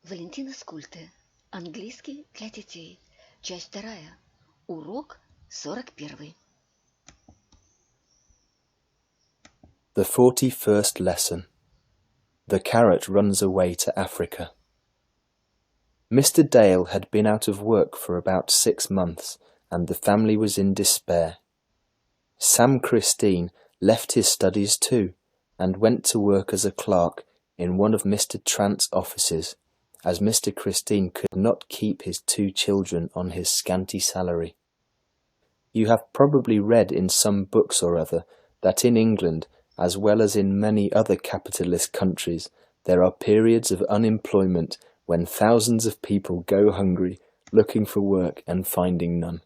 Валентина Скультэ. Английский для детей. Часть 2. Урок 41. The 41st lesson. The carrot runs away to Africa. Mr. Dale had been out of work for about 6 months, and the family was in despair. Sam Christine left his studies too, and went to work as a clerk in one of Mr. Trant's offices, as Mr. Christine could not keep his 2 children on his scanty salary. You have probably read in some books or other that in England, as well as in many other capitalist countries, there are periods of unemployment when thousands of people go hungry, looking for work and finding none.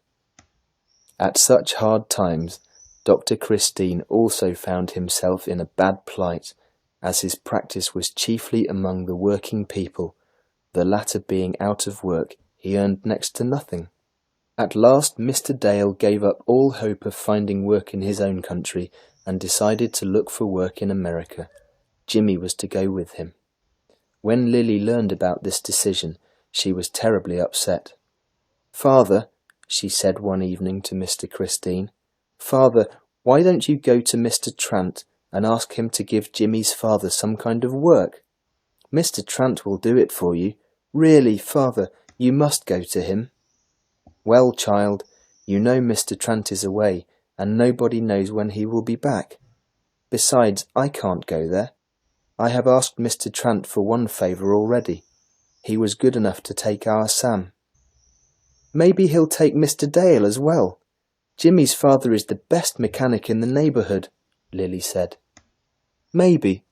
At such hard times, Dr. Christine also found himself in a bad plight, as his practice was chiefly among the working people. The latter being out of work, he earned next to nothing. At last Mr. Dale gave up all hope of finding work in his own country and decided to look for work in America. Jimmy was to go with him. When Lily learned about this decision, she was terribly upset. "Father," she said one evening to Mr. Christine, "Father, why don't you go to Mr. Trant and ask him to give Jimmy's father some kind of work? Mr. Trant will do it for you. Really, Father, you must go to him." "Well, child, you know Mr. Trant is away, and nobody knows when he will be back. Besides, I can't go there. I have asked Mr. Trant for one favour already. He was good enough to take our Sam." "Maybe he'll take Mr. Dale as well. Jimmy's father is the best mechanic in the neighbourhood," Lily said. "Maybe,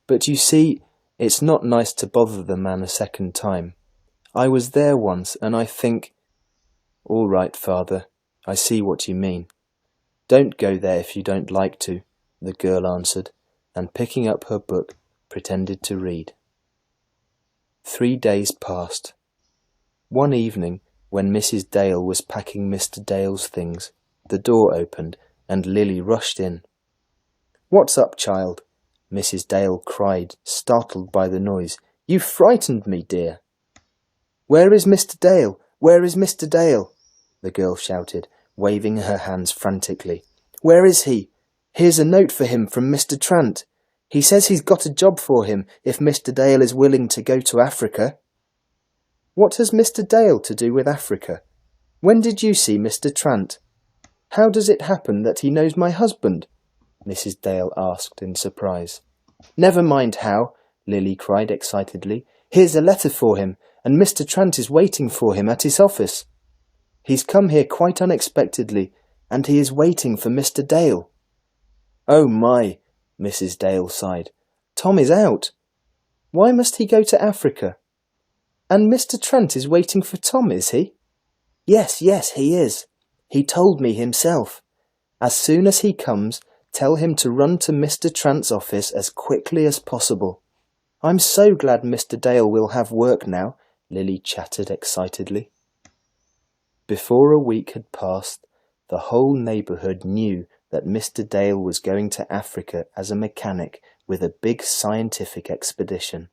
but you see, it's not nice to bother the man a second time. I was there once, and I think—" "All right, Father, I see what you mean. Don't go there if you don't like to," the girl answered, and picking up her book, pretended to read. 3 days passed. One evening, when Mrs. Dale was packing Mr. Dale's things, the door opened, and Lily rushed in. "What's up, child?" Mrs. Dale cried, startled by the noise. "You frightened me, dear." "Where is Mr. Dale? Where is Mr. Dale?" the girl shouted, waving her hands frantically. "Where is he? Here's a note for him from Mr. Trant. He says he's got a job for him if Mr. Dale is willing to go to Africa." "What has Mr. Dale to do with Africa? When did you see Mr. Trant? How does it happen that he knows my husband?" Mrs. Dale asked in surprise. "Never mind how," Lily cried excitedly. "Here's a letter for him, and Mr. Trant is waiting for him at his office. He's come here quite unexpectedly, and he is waiting for Mr. Dale." "Oh my," Mrs. Dale sighed. "Tom is out. Why must he go to Africa? And Mr. Trant is waiting for Tom, is he?" Yes, he is. He told me himself. As soon as he comes, tell him to run to Mr. Trant's office as quickly as possible. I'm so glad Mr. Dale will have work now," Lily chattered excitedly. Before a week had passed, the whole neighbourhood knew that Mr. Dale was going to Africa as a mechanic with a big scientific expedition.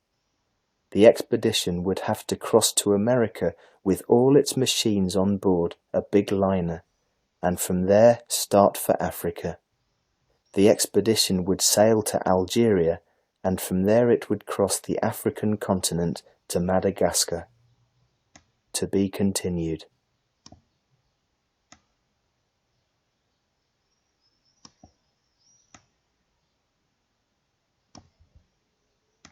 The expedition would have to cross to America with all its machines on board a big liner, and from there start for Africa. The expedition would sail to Algeria, and from there it would cross the African continent to Madagascar. To be continued.